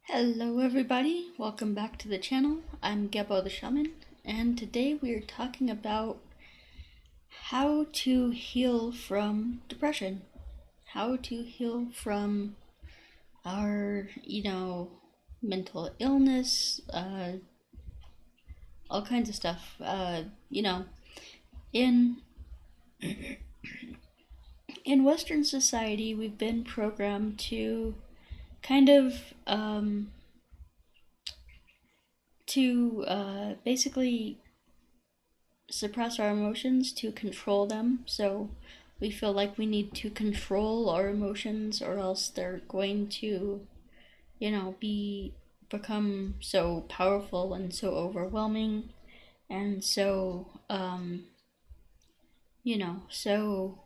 Hello everybody, welcome back to the channel. I'm Gebo the Shaman, and today we are talking about how to heal from depression. How to heal from our, mental illness, all kinds of stuff. In in Western society, we've been programmed to kind of basically suppress our emotions, to control them. So we feel like we need to control our emotions, or else they're going to, become so powerful and so overwhelming and so, so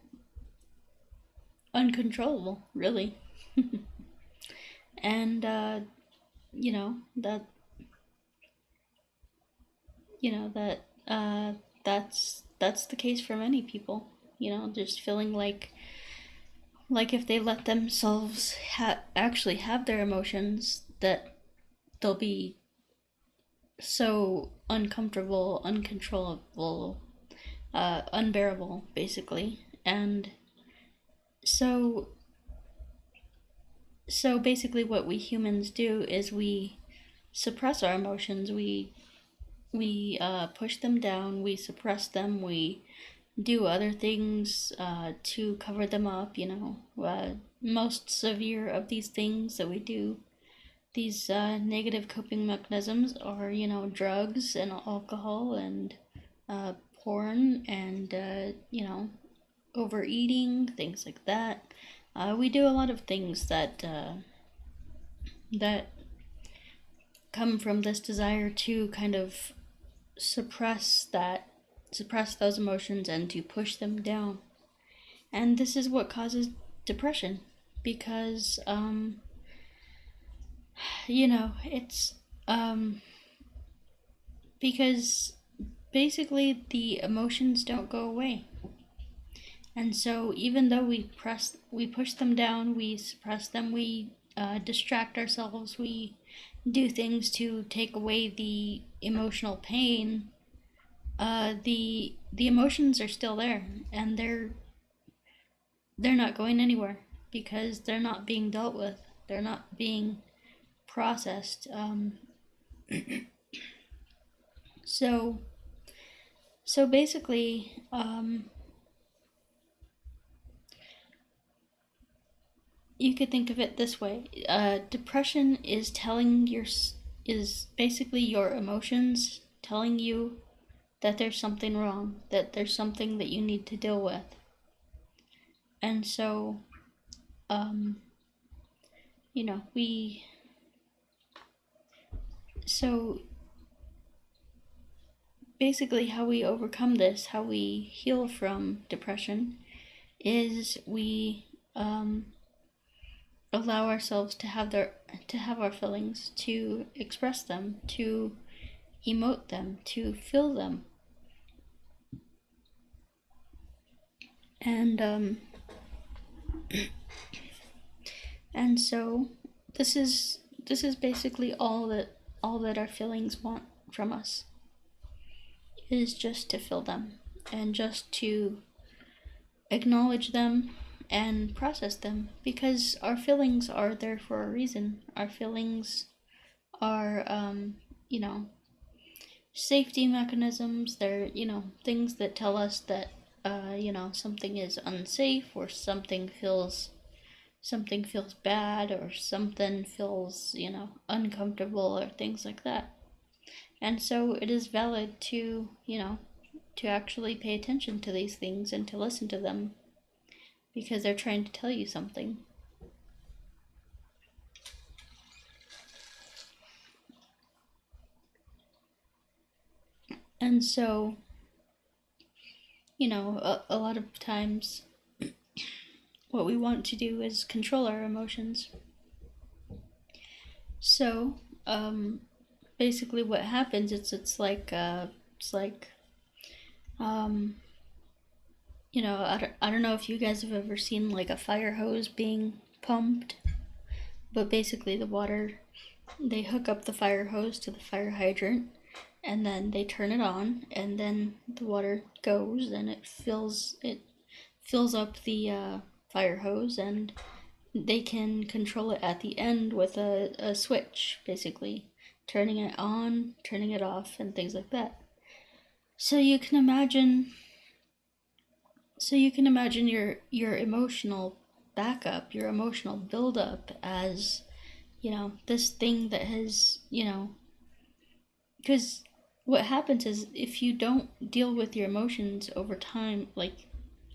uncontrollable, really. And, you know, that, you know, that, that's the case for many people, just feeling like if they let themselves actually have their emotions, that they'll be so uncomfortable, uncontrollable, unbearable, basically. And so so basically what we humans do is we suppress our emotions. We push them down, we suppress them, we do other things to cover them up. Most severe of these things that we do, these negative coping mechanisms, are, drugs and alcohol and porn and, overeating, things like that. We do a lot of things that come from this desire to kind of suppress those emotions and to push them down. And this is what causes depression, because it's because basically the emotions don't go away. And so even though we push them down, we suppress them, we distract ourselves, we do things to take away the emotional pain, the emotions are still there, and they're not going anywhere, because they're not being dealt with, they're not being processed. So so basically, you could think of it this way: depression is basically your emotions telling you that there's something wrong, that there's something that you need to deal with. And so, um, we so basically how we overcome this, how we heal from depression, is we allow ourselves to have our feelings, to express them, to emote them, to feel them. And and so this is basically all that our feelings want from us, is just to feel them, and just to acknowledge them and process them, because our feelings are there for a reason. Our feelings are, safety mechanisms. They're, things that tell us that, something is unsafe, or something feels bad, or something feels, uncomfortable, or things like that. And so it is valid to, to actually pay attention to these things and to listen to them, because they're trying to tell you something. And so, a lot of times what we want to do is control our emotions. So, basically what happens, it's like, I don't know if you guys have ever seen like a fire hose being pumped, but basically the water they hook up the fire hose to the fire hydrant, and then they turn it on, and then the water goes and it fills up the fire hose, and they can control it at the end with a switch, basically turning it on, turning it off, and things like that. So you can imagine your emotional backup, your emotional buildup as, this thing that has, because what happens is if you don't deal with your emotions over time, like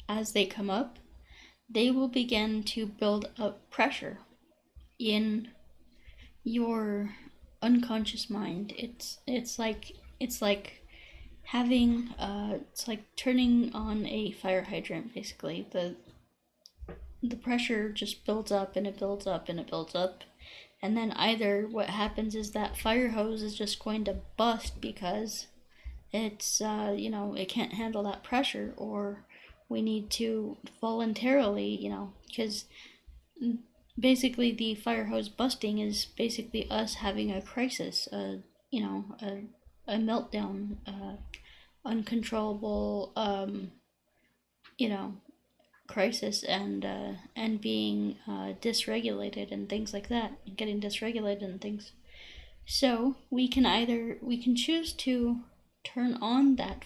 as they come up, they will begin to build up pressure in your unconscious mind. It's like having it's like turning on a fire hydrant, basically. The pressure just builds up and it builds up and it builds up, and then either what happens is that fire hose is just going to bust because it's it can't handle that pressure, or we need to voluntarily, because basically the fire hose busting is basically us having a crisis, a meltdown, uncontrollable, you know, crisis, and being dysregulated and things like that, getting dysregulated and things. So we can choose to turn on that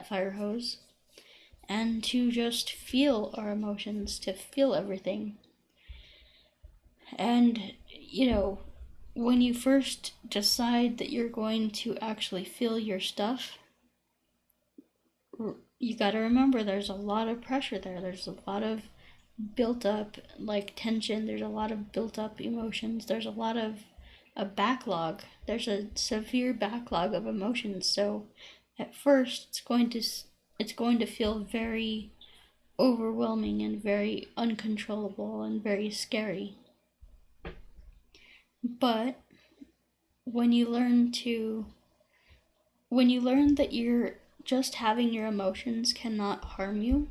fire hose and to just feel our emotions, to feel everything. And when you first decide that you're going to actually feel your stuff, you got to remember there's a lot of pressure there. There's a lot of built up tension. There's a lot of built up emotions. There's a lot of a backlog. There's a severe backlog of emotions. So at first it's going to feel very overwhelming and very uncontrollable and very scary. But when you learn that you're just having your emotions cannot harm you,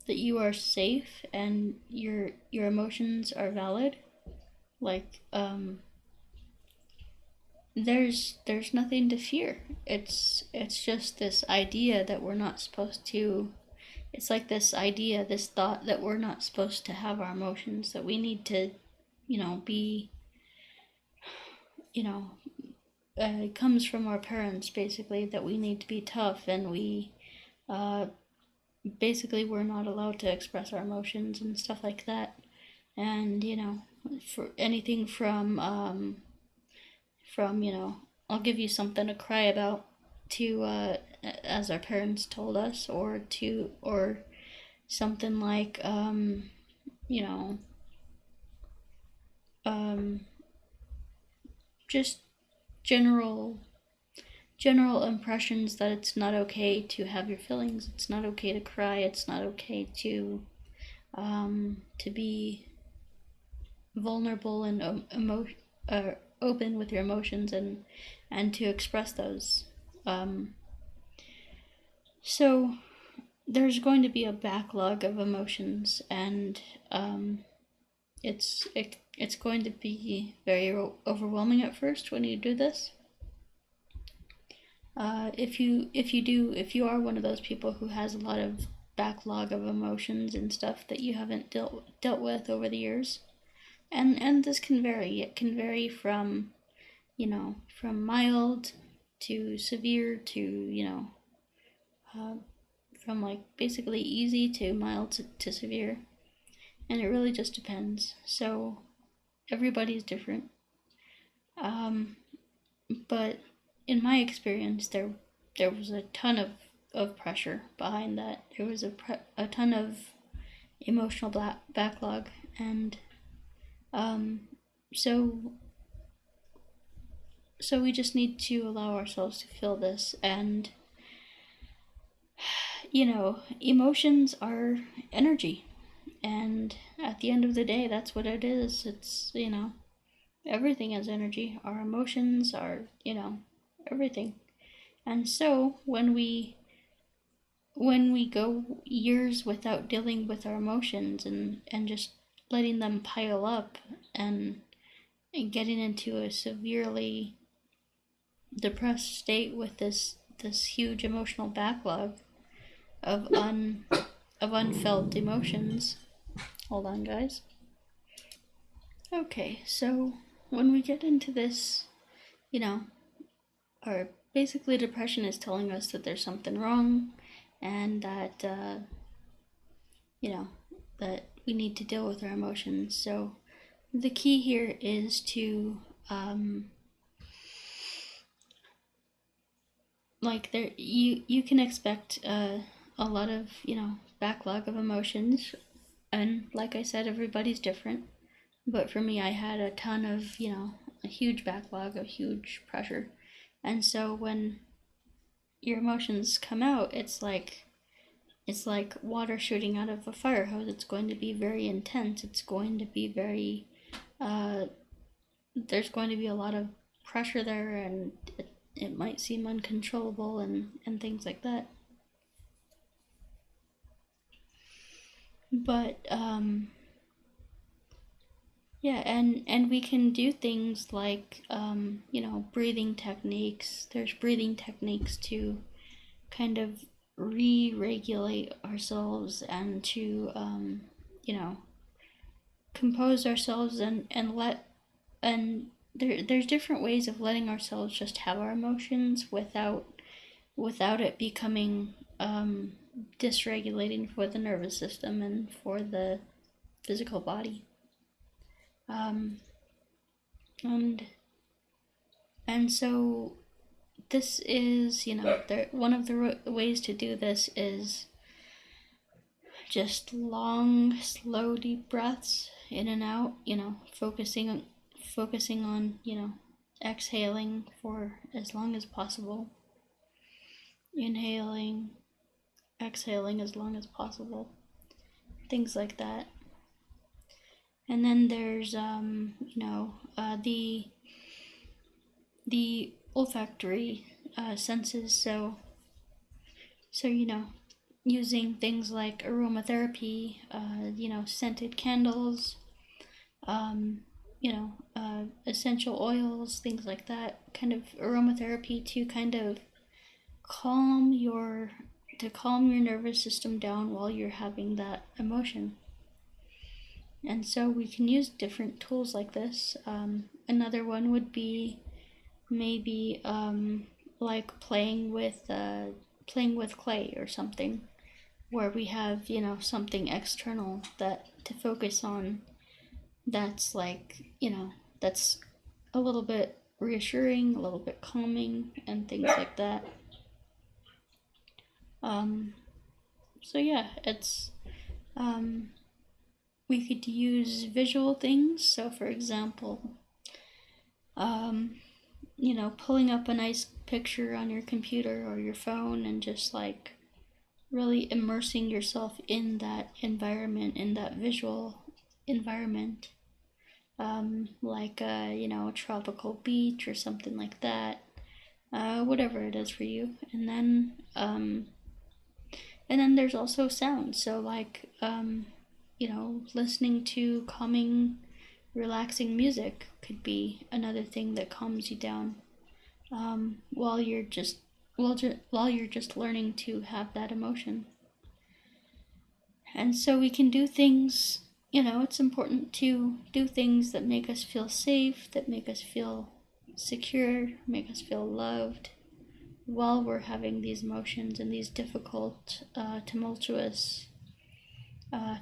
that you are safe and your emotions are valid, there's nothing to fear. It's just this idea that we're not supposed to. It's like this idea, this thought that we're not supposed to have our emotions, that we need to, be, it comes from our parents, basically, that we need to be tough, and we, basically, we're not allowed to express our emotions and stuff like that. And, for anything from, I'll give you something to cry about, to, as our parents told us, or something like, just general impressions that it's not okay to have your feelings. It's not okay to cry. It's not okay to be vulnerable and open with your emotions, and to express those. So there's going to be a backlog of emotions, and it's going to be very overwhelming at first when you do this. If you are one of those people who has a lot of backlog of emotions and stuff that you haven't dealt with over the years, and this can vary. It can vary from from mild to severe to from basically easy to mild to severe, and it really just depends. So everybody's different. But in my experience, there was a ton of pressure behind that. There was a ton of emotional backlog, and so we just need to allow ourselves to feel this. And emotions are energy, and at the end of the day, that's what it is. It's everything is energy. Our emotions are everything. And so when we go years without dealing with our emotions, and just letting them pile up, and getting into a severely depressed state with this huge emotional backlog of unfelt emotions. Hold on, guys. Okay, so when we get into this, our basically depression is telling us that there's something wrong, and that that we need to deal with our emotions. So the key here is to you can expect a lot of backlog of emotions, and like I said, everybody's different. But for me, I had a ton of a huge backlog of huge pressure, and so when your emotions come out, it's like water shooting out of a fire hose. It's going to be very intense. It's going to be very there's going to be a lot of pressure there, and it might seem uncontrollable and things like that. But yeah, and we can do things like breathing techniques. There's breathing techniques to kind of re-regulate ourselves and to compose ourselves and let and there's different ways of letting ourselves just have our emotions without it becoming dysregulating for the nervous system and for the physical body. And so this is one of the ways to do this is just long, slow, deep breaths in and out. Focusing on exhaling for as long as possible, inhaling, exhaling as long as possible, things like that. And then there's the olfactory senses. So using things like aromatherapy, scented candles, essential oils, things like that, kind of aromatherapy to kind of calm your nervous system down while you're having that emotion. And so we can use different tools like this. Another one would be maybe like playing with clay or something, where we have something external that to focus on, that's that's a little bit reassuring, a little bit calming, and things like that. So yeah, it's we could use visual things. So for example, pulling up a nice picture on your computer or your phone and just like really immersing yourself in that environment, in that visual environment, like a tropical beach or something like that, whatever it is for you. And then there's also sound. So like listening to calming, relaxing music could be another thing that calms you down while you're just learning to have that emotion. And so we can do things, it's important to do things that make us feel safe, that make us feel secure, make us feel loved while we're having these emotions and these difficult, tumultuous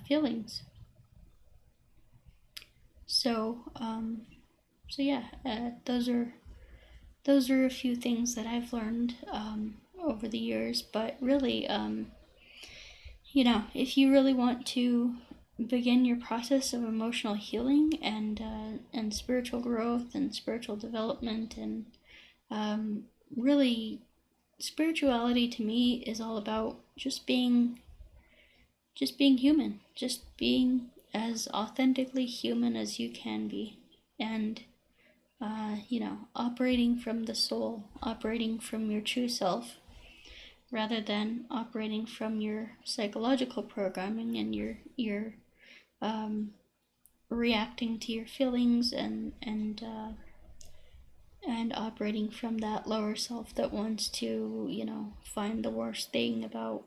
feelings. So yeah, those are a few things that I've learned over the years. But really, if you really want to begin your process of emotional healing and spiritual growth and spiritual development, and really, spirituality to me is all about just being human, just being as authentically human as you can be, and operating from the soul, operating from your true self, rather than operating from your psychological programming and your reacting to your feelings and operating from that lower self that wants to, find the worst thing about,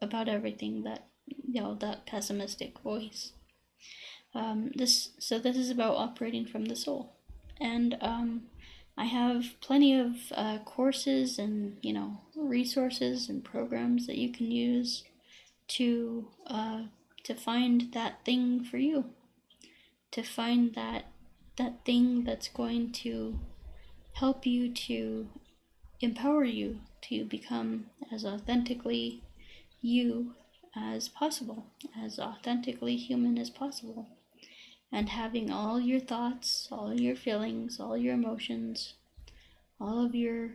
about everything, that, that pessimistic voice. This is about operating from the soul. And I have plenty of courses and, resources and programs that you can use to find that thing for you, to find that thing that's going to help you, to empower you to become as authentically you as possible, as authentically human as possible, and having all your thoughts, all your feelings, all your emotions, all of your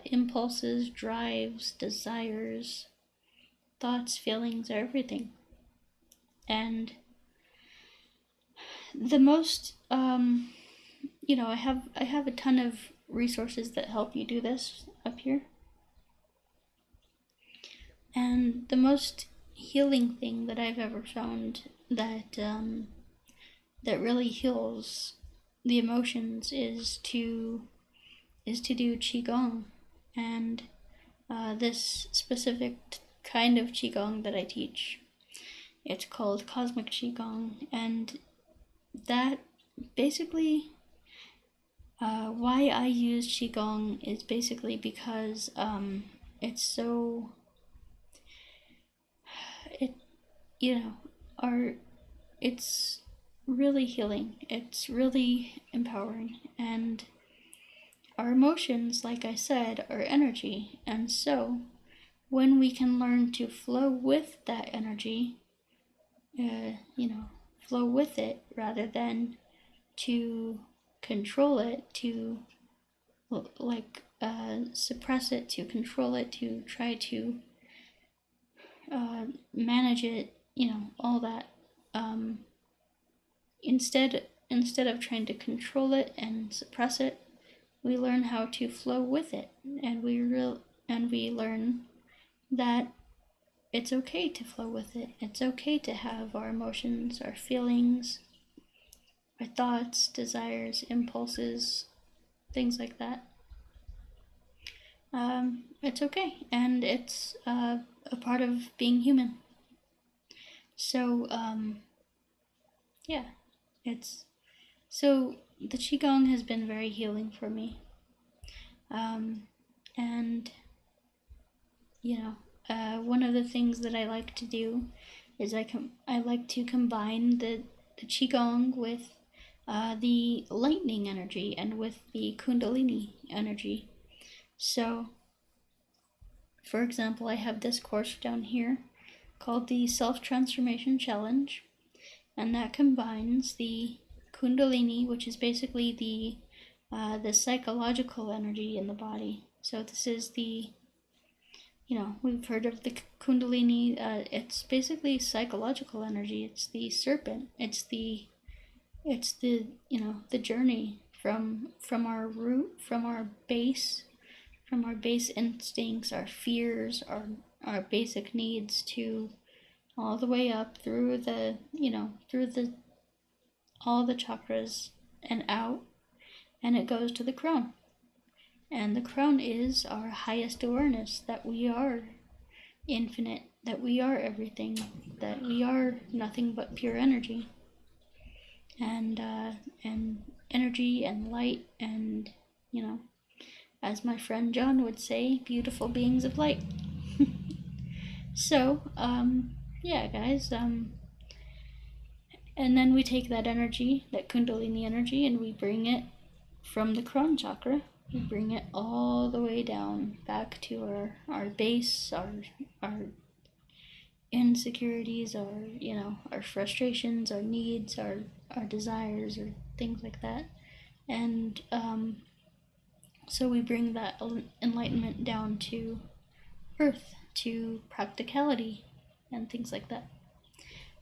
impulses, drives, desires, thoughts, feelings, everything. And the most, I have a ton of resources that help you do this up here. And the most healing thing that I've ever found that really heals the emotions is to do Qigong. And this specific kind of Qigong that I teach, it's called Cosmic Qigong. And that basically, why I use Qigong is basically because it's so, it's really healing, it's really empowering, and our emotions, like I said, are energy. And so when we can learn to flow with that energy, flow with it rather than to control it, to suppress it, to control it, to try to manage it, all that. Instead of trying to control it and suppress it, we learn how to flow with it, and we learn that it's okay to flow with it. It's okay to have our emotions, our feelings, our thoughts, desires, impulses, things like that. It's okay, and it's a part of being human. So, so the Qigong has been very healing for me. And, one of the things that I like to do is I like to combine the Qigong with the lightning energy and with the Kundalini energy. So, for example, I have this course down here called the Self-Transformation Challenge, and that combines the Kundalini, which is basically the psychological energy in the body. So this is the, we've heard of the Kundalini. It's basically psychological energy. It's the serpent. It's the the journey from our root, from our base instincts, our fears, our basic needs, to all the way up through all the chakras and out, and it goes to the crown. And the crown is our highest awareness, that we are infinite, that we are everything, that we are nothing but pure energy, and energy and light, and as my friend John would say, beautiful beings of light. So, guys, and then we take that energy, that Kundalini energy, and we bring it from the crown chakra. We bring it all the way down back to our base, our insecurities, our frustrations, our needs, our desires, or things like that. And so we bring that enlightenment down to earth, to practicality, and things like that.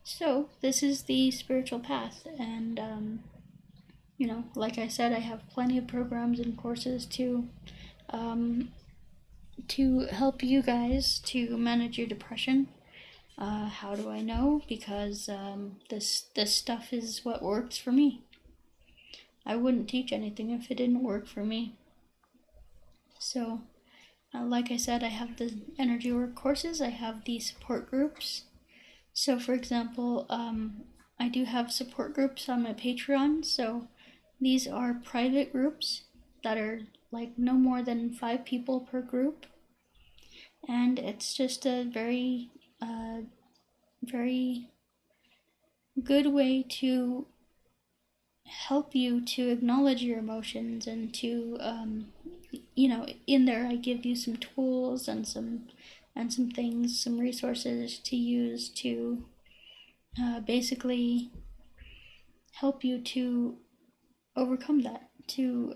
So this is the spiritual path, and like I said, I have plenty of programs and courses to help you guys to manage your depression, How do I know? Because this stuff is what works for me. I wouldn't teach anything if it didn't work for me. So, like I said, I have the energy work courses. I have the support groups. So, for example, I do have support groups on my Patreon. So, these are private groups that are like no more than 5 people per group, and it's just a very very good way to help you to acknowledge your emotions and to in there I give you some tools and some things, some resources to use to basically help you to overcome that, to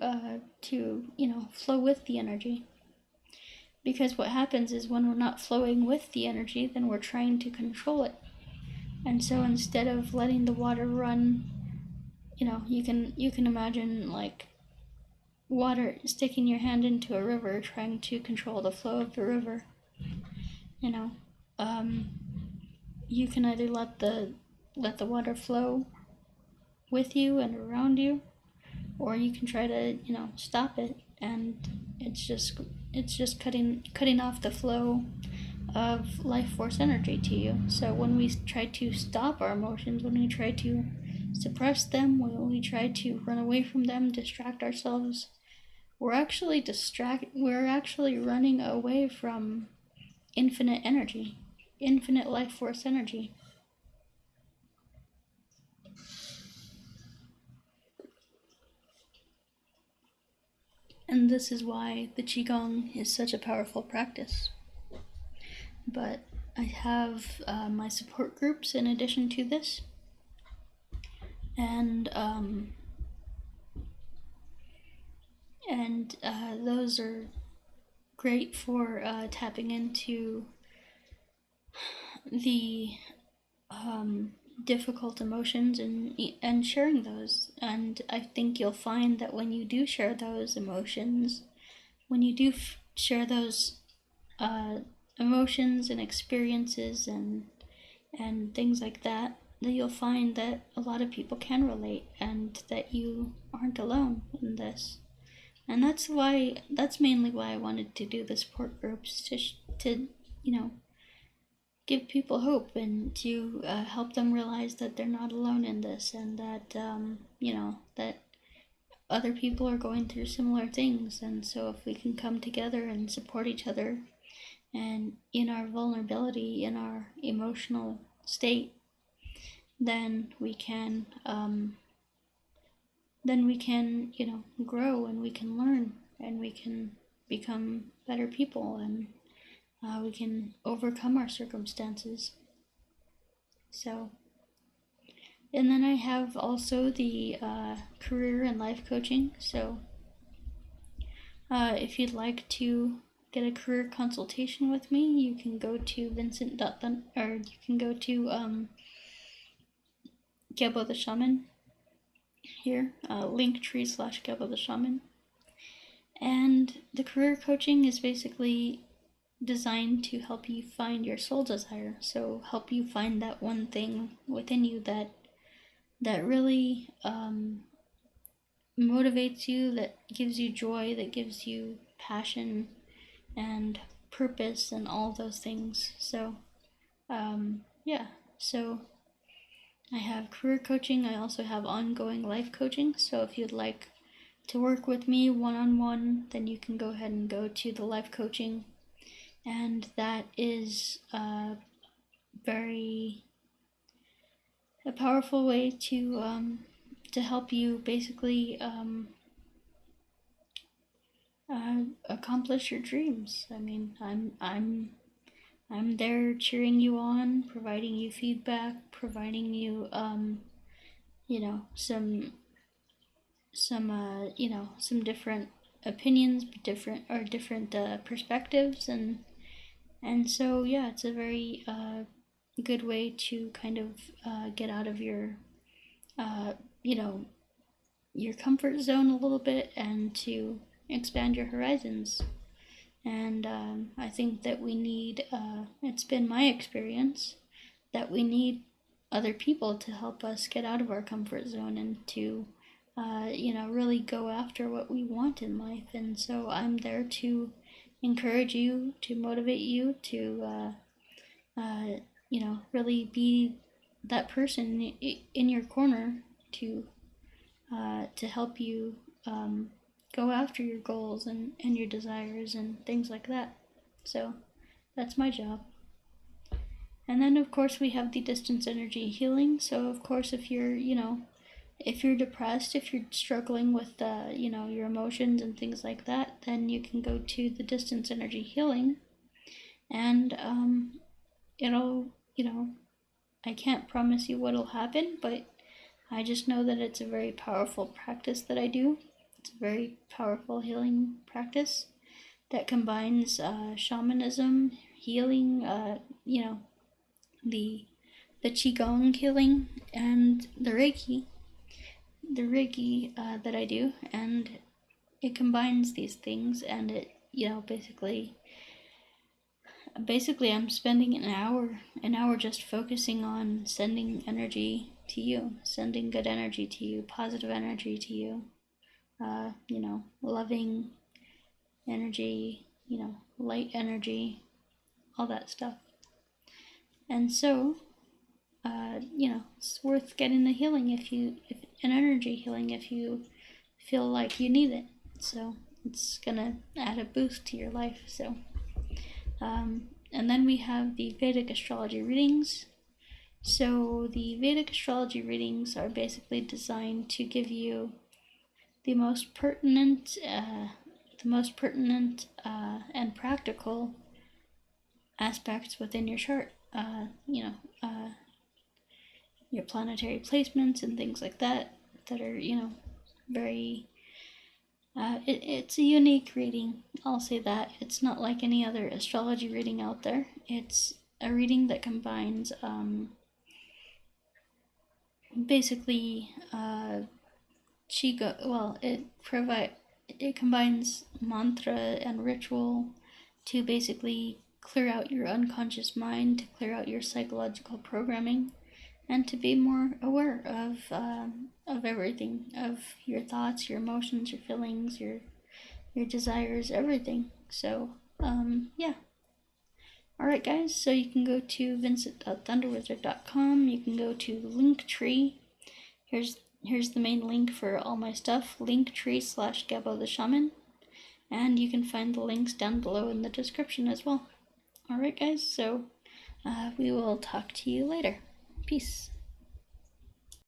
flow with the energy. Because what happens is when we're not flowing with the energy, then we're trying to control it. And so instead of letting the water run, you can imagine like water, sticking your hand into a river, trying to control the flow of the river. You can either let the water flow with you and around you, or you can try to stop it, and it's just cutting off the flow of life force energy to you. So when we try to stop our emotions, when we try to suppress them, when we try to run away from them, distract ourselves, we're actually running away from infinite energy, infinite life force energy. And this is why the Qigong is such a powerful practice. But I have my support groups in addition to this, and those are great for tapping into the difficult emotions and sharing those. And I think you'll find that when you do share those emotions, when you do share those emotions and experiences and things like that, that you'll find that a lot of people can relate and that you aren't alone in this. And that's mainly why I wanted to do the support groups, to give people hope and to help them realize that they're not alone in this, and that that other people are going through similar things. And so if we can come together and support each other, and in our vulnerability, in our emotional state, then we can grow, and we can learn, and we can become better people, and we can overcome our circumstances. So, and then I have also the career and life coaching. So if you'd like to get a career consultation with me, you can go to Vincent.Thun, or you can go to Gebo the Shaman here, linktree/Gebo the Shaman. And the career coaching is basically designed to help you find your soul desire. So help you find that one thing within you that really motivates you, that gives you joy, that gives you passion and purpose and all those things. So so I have career coaching. I also have ongoing life coaching. So if you'd like to work with me one-on-one, then you can go ahead and go to the life coaching, and that is a powerful way to help you basically accomplish your dreams. I mean, I'm there cheering you on, providing you feedback, providing you some different opinions, different perspectives, and so yeah, it's a very good way to kind of get out of your your comfort zone a little bit, and to expand your horizons. And I think that we need, it's been my experience that we need other people to help us get out of our comfort zone and to really go after what we want in life. And so I'm there to encourage you, to motivate you, to really be that person in your corner to help you go after your goals and your desires and things like that. So that's my job. And then of course we have the distance energy healing. So of course if you're depressed, if you're struggling with your emotions and things like that, then you can go to the distance energy healing, and it'll I can't promise you what'll happen, but I just know that it's a very powerful practice that I do. It's a very powerful healing practice that combines shamanism, healing, the Chi Gong healing, and the Reiki that I do, and it combines these things, and it basically I'm spending an hour just focusing on sending energy to you, sending good energy to you, positive energy to you, loving energy, light energy, all that stuff. And so it's worth getting the healing if an energy healing if you feel like you need it. So it's gonna add a boost to your life. So and then we have the Vedic astrology readings. So the Vedic astrology readings are basically designed to give you the most pertinent and practical aspects within your chart. Your planetary placements and things like that are very it's a unique reading. I'll say that. It's not like any other astrology reading out there. It's a reading that combines basically Chi Gong. Well, it combines mantra and ritual to basically clear out your unconscious mind, to clear out your psychological programming, and to be more aware of everything, of your thoughts, your emotions, your feelings, your desires, everything. So yeah. Alright guys, so you can go to vincent.thunderwizard.com. You can go to Linktree. Here's the main link for all my stuff, Linktree/Gabo the Shaman. And you can find the links down below in the description as well. Alright guys, so we will talk to you later. Peace.